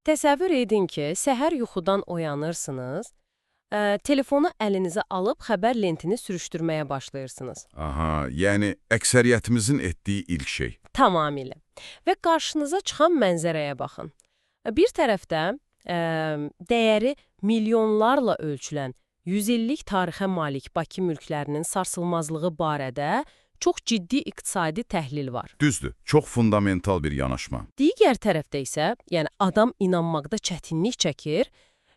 Təsəvvür edin ki, səhər yuxudan oyanırsınız, telefonu əlinizə alıb xəbər lentini sürüşdürməyə başlayırsınız. Aha, yəni əksəriyyətimizin etdiyi ilk şey. Tamamilə. Və qarşınıza çıxan mənzərəyə baxın. Bir tərəfdə dəyəri milyonlarla ölçülən 100 illik tarixə malik Bakı mülklərinin sarsılmazlığı barədə çox ciddi iqtisadi təhlil var. Düzdür, çox fundamental bir yanaşma. Digər tərəfdə isə, yəni adam inanmaqda çətinlik çəkir,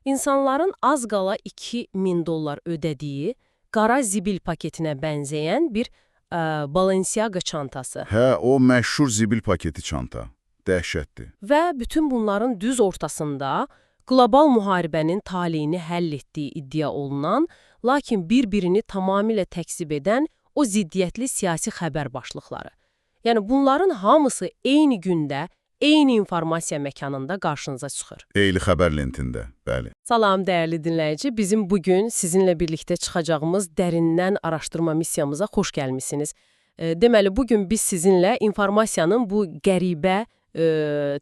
insanların az qala $2000 ödədiyi qara zibil paketinə bənzəyən bir Balenciaga çantası. Hə, o məşhur zibil paketi çanta. Dəhşətdir. Və bütün bunların düz ortasında qlobal müharibənin taleyini həll etdiyi iddia olunan, lakin bir-birini tamamilə təkzib edən o ziddiyyətli siyasi xəbər başlıqları. Yəni bunların hamısı eyni gündə, eyni informasiya məkanında qarşınıza çıxır. Eyni xəbər lentində, bəli. Salam dəyərli dinləyici, bizim bugün sizinlə birlikdə çıxacağımız dərindən araşdırma missiyamıza xoş gəlmisiniz. Deməli, bugün biz sizinlə informasiyanın bu qəribə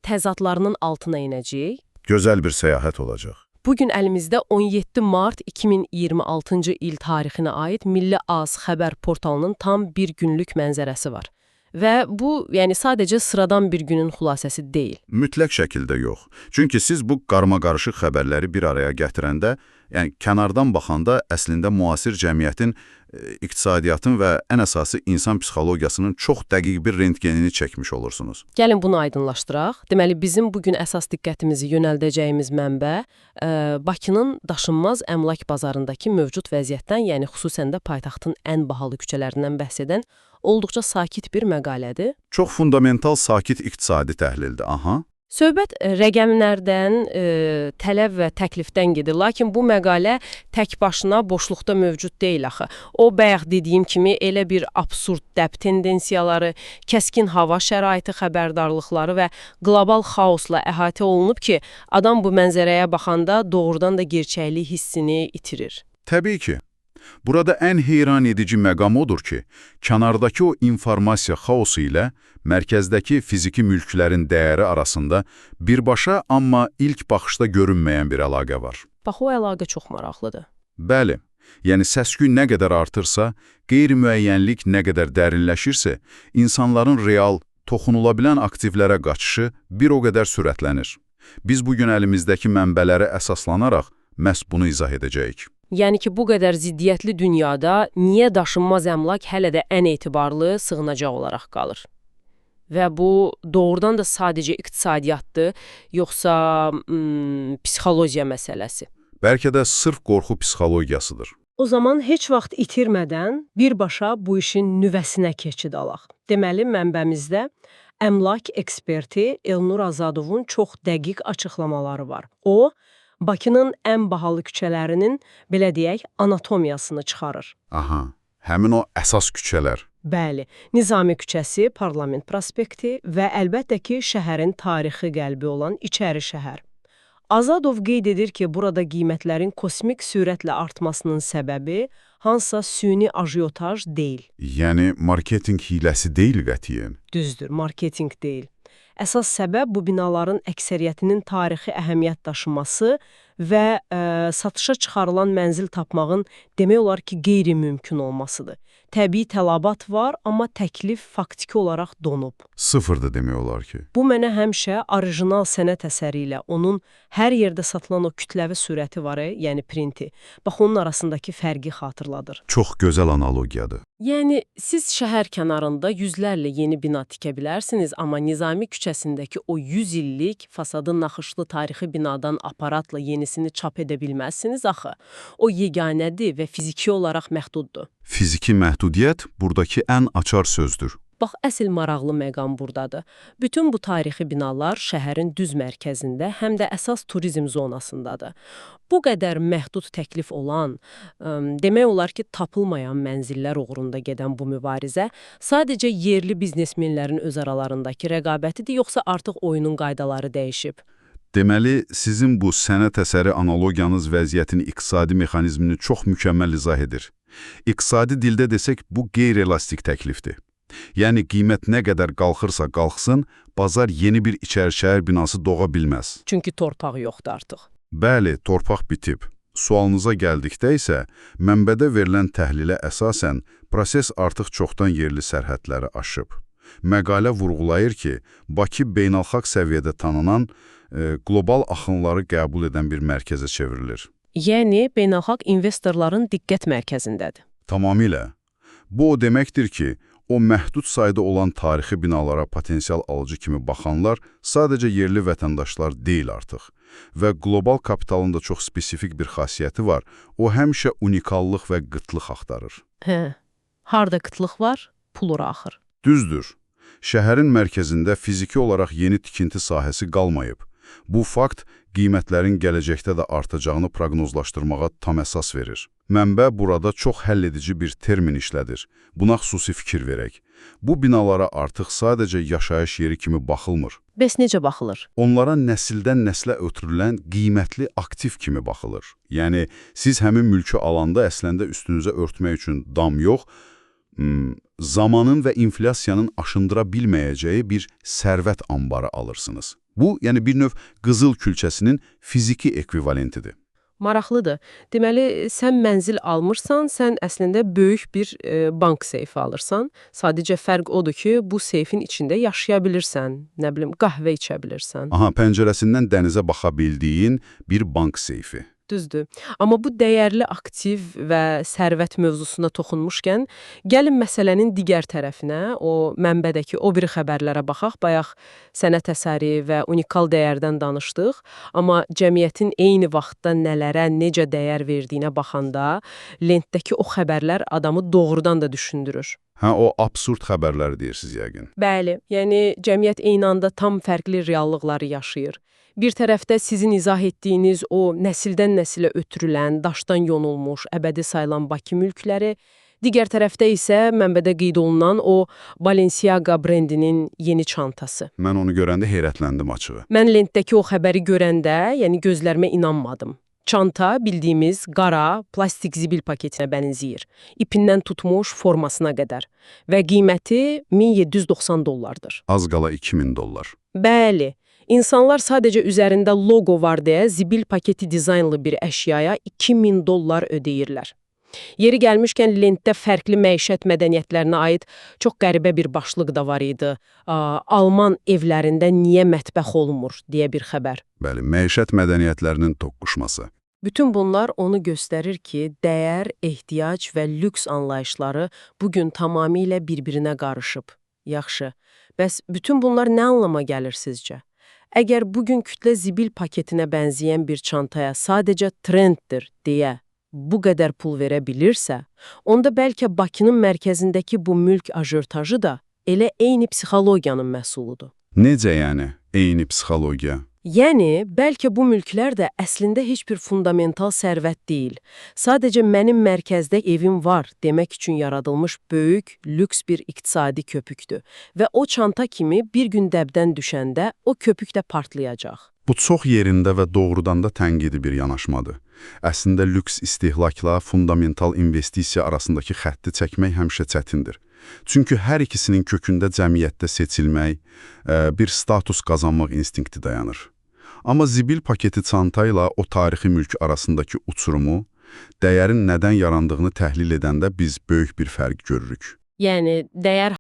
təzadlarının altına inəcəyik. Gözəl bir səyahət olacaq. Bugün əlimizdə 17 mart 2026-cı il tarixinə aid Milli AZ xəbər portalının tam bir günlük mənzərəsi var. Və bu, yəni sadəcə sıradan bir günün xülasəsi deyil. Mütləq şəkildə yox. Çünki siz bu qarma-qarışıq xəbərləri bir araya gətirəndə, yəni kənardan baxanda əslində müasir cəmiyyətin, iqtisadiyyatın və ən əsası insan psixologiyasının çox dəqiq bir rentgenini çəkmiş olursunuz. Gəlin bunu aydınlaşdıraq. Deməli, bizim bugün əsas diqqətimizi yönəldəcəyimiz mənbə Bakının daşınmaz əmlak bazarındakı mövcud vəziyyətdən, yəni xüsusən də paytaxtın ən bahalı küçələrindən bəhs edən olduqca sakit bir məqalədir. Çox fundamental sakit iqtisadi təhlildir, aha. Söhbət rəqəmlərdən, tələb və təklifdən gedir, lakin bu məqalə tək başına boşluqda mövcud deyil axı. O, bayaq dediyim kimi elə bir absurd dəb tendensiyaları, kəskin hava şəraiti xəbərdarlıqları və qlobal xaosla əhatə olunub ki, adam bu mənzərəyə baxanda doğrudan da gerçəklik hissini itirir. Təbii ki. Burada ən heyran edici məqam odur ki, kənardakı o informasiya xaosu ilə mərkəzdəki fiziki mülklərin dəyəri arasında birbaşa, amma ilk baxışda görünməyən bir əlaqə var. Bax, o əlaqə çox maraqlıdır. Bəli, yəni səs-küy nə qədər artırsa, qeyri-müəyyənlik nə qədər dərinləşirsə, insanların real, toxunula bilən aktivlərə qaçışı bir o qədər sürətlənir. Biz bugün əlimizdəki mənbələrə əsaslanaraq məhz bunu izah edəcəyik. Yəni ki, bu qədər ziddiyyətli dünyada niyə daşınmaz əmlak hələ də ən etibarlı sığınacaq olaraq qalır? Və bu doğrudan da sadəcə iqtisadiyyatdır, yoxsa psixologiya məsələsi? Bəlkə də sırf qorxu psixologiyasıdır. O zaman heç vaxt itirmədən birbaşa bu işin nüvəsinə keçid alaq. Deməli, mənbəmizdə əmlak eksperti Elnur Azadovun çox dəqiq açıqlamaları var. O, Bakının ən bahalı küçələrinin, belə deyək, anatomiyasını çıxarır. Aha, həmin o əsas küçələr. Bəli, Nizami küçəsi, Parlament prospekti və əlbəttə ki, şəhərin tarixi qəlbi olan İçəri şəhər. Azadov qeyd edir ki, burada qiymətlərin kosmik sürətlə artmasının səbəbi hansısa süni ajiotaj deyil. Yəni, marketinq hiləsi deyil qətiyyən. Düzdür, marketinq deyil. Əsas səbəb bu binaların əksəriyyətinin tarixi əhəmiyyət daşıması və satışa çıxarılan mənzil tapmağın demək olar ki, qeyri-mümkün olmasıdır. Təbii tələbat var, amma təklif faktiki olaraq donub. Sıfırdır demək olar ki. Bu mənə həmişə orijinal sənət əsəri ilə onun hər yerdə satılan o kütləvi surəti var, yəni printi. Bax, onun arasındakı fərqi xatırladır. Çox gözəl analogiyadır. Yəni, siz şəhər kənarında yüzlərlə yeni bina tikə bilərsiniz, amma Nizami küçəsindəki o 100 illik fasadı naxışlı tarixi binadan aparatla yenisini çap edə bilməzsiniz axı. O yeganədir və fiziki olaraq məhduddur. Fiziki məhdudiyyət buradakı ən açar sözdür. Bax, əsl maraqlı məqam buradadır. Bütün bu tarixi binalar şəhərin düz mərkəzində, həm də əsas turizm zonasındadır. Bu qədər məhdud təklif olan, demək olar ki, tapılmayan mənzillər uğrunda gedən bu mübarizə sadəcə yerli biznesmenlərin öz aralarındakı rəqabətidir, yoxsa artıq oyunun qaydaları dəyişib? Deməli, sizin bu sənət əsəri analogiyanız vəziyyətin iqtisadi mexanizmini çox mükəmməl izah edir. İqtisadi dildə desək, bu qeyri-elastik təklifdir. Yəni qiymət nə qədər qalxırsa qalxsın, bazar yeni bir içərişəhər binası doğa bilməz. Çünki torpaq yoxdur artıq. Bəli, torpaq bitib. Sualınıza gəldikdə isə, mənbədə verilən təhlilə əsasən, proses artıq çoxdan yerli sərhədləri aşıb. Məqalə vurğulayır ki, Bakı beynəlxalq səviyyədə tanınan, qlobal axınları qəbul edən bir mərkəzə çevrilir. Yəni, beynəlxalq investorların diqqət mərkəzindədir. Tamamilə. Bu o deməkdir ki, o məhdud sayda olan tarixi binalara potensial alıcı kimi baxanlar sadəcə yerli vətəndaşlar deyil artıq. Və qlobal kapitalın da çox spesifik bir xasiyyəti var. O həmişə unikallıq və qıtlıq axtarır. Harda qıtlıq var, pul ora axır. Düzdür. Şəhərin mərkəzində fiziki olaraq yeni tikinti sahəsi qalmayıb. Bu fakt qiymətlərin gələcəkdə də artacağını proqnozlaşdırmağa tam əsas verir. Mənbə burada çox həlledici bir termin işlədir. Buna xüsusi fikir verək. Bu binalara artıq sadəcə yaşayış yeri kimi baxılmır. Bəs necə baxılır? Onlara nəsildən nəslə ötürülən qiymətli aktiv kimi baxılır. Yəni, siz həmin mülkü alanda əslində üstünüzə örtmək üçün dam yox, zamanın və inflyasiyanın aşındıra bilməyəcəyi bir sərvət anbarı alırsınız. Bu, yəni bir növ qızıl külçəsinin fiziki ekvivalentidir. Maraqlıdır. Deməli, sən mənzil almırsan, sən əslində böyük bir bank seyfi alırsan. Sadəcə fərq odur ki, bu seyfin içində yaşaya bilirsən, nə bilim, qəhvə içə bilirsən. Aha, pəncərəsindən dənizə baxa bildiyin bir bank seyfi. Düzdür. Amma bu dəyərli aktiv və sərvət mövzusuna toxunmuşkən, gəlin məsələnin digər tərəfinə, o mənbədəki o biri xəbərlərə baxaq. Bayaq sənət əsəri və unikal dəyərdən danışdıq, amma cəmiyyətin eyni vaxtda nələrə, necə dəyər verdiyinə baxanda, lentdəki o xəbərlər adamı doğrudan da düşündürür. O absurd xəbərləri deyirsiniz yəqin. Bəli, yəni cəmiyyət eyni anda tam fərqli reallıqları yaşayır. Bir tərəfdə sizin izah etdiyiniz o nəsildən nəsilə ötürülən, daşdan yonulmuş, əbədi sayılan Bakı mülkləri, digər tərəfdə isə mənbədə qeyd olunan o Balenciaga brendinin yeni çantası. Mən onu görəndə heyrətləndim açığı. Mən lentdəki o xəbəri görəndə, yəni gözlərimə inanmadım. Çanta bildiyimiz qara, plastik zibil paketinə bənzəyir. İpindən tutmuş formasına qədər. Və qiyməti $1790. Az qala $2000. Bəli. İnsanlar sadəcə üzərində loqo var deyə zibil paketi dizaynlı bir əşyaya $2000 ödəyirlər. Yeri gəlmişkən lentdə fərqli məişət mədəniyyətlərinə aid çox qəribə bir başlıq da var idi. Alman evlərində niyə mətbəx olmur deyə bir xəbər. Bəli, məişət mədəniyyətlərinin toqquşması. Bütün bunlar onu göstərir ki, dəyər, ehtiyac və lüks anlayışları bugün tamamilə bir-birinə qarışıb. Yaxşı, bəs bütün bunlar nə anlama gəlir sizcə? Əgər bugün kütlə zibil paketinə bənzəyən bir çantaya sadəcə trenddir deyə bu qədər pul verə bilirsə, onda bəlkə Bakının mərkəzindəki bu mülk ajortajı da elə eyni psixologiyanın məhsuludur. Necə yəni eyni psixologiya? Yəni, bəlkə bu mülklər də əslində heç bir fundamental sərvət deyil. Sadəcə mənim mərkəzdə evim var demək üçün yaradılmış böyük, lüks bir iqtisadi köpükdür. Və o çanta kimi bir gün dəbdən düşəndə o köpük də partlayacaq. Bu çox yerində və doğrudan da tənqidi bir yanaşmadır. Əslində lüks istehlakla fundamental investisiya arasındakı xətti çəkmək həmişə çətindir. Çünki hər ikisinin kökündə cəmiyyətdə seçilmək, bir status qazanmaq instinkti dayanır. Amma zibil paketi çanta ilə o tarixi mülk arasındakı uçurumu, dəyərin nədən yarandığını təhlil edəndə biz böyük bir fərq görürük. Yəni, dəyər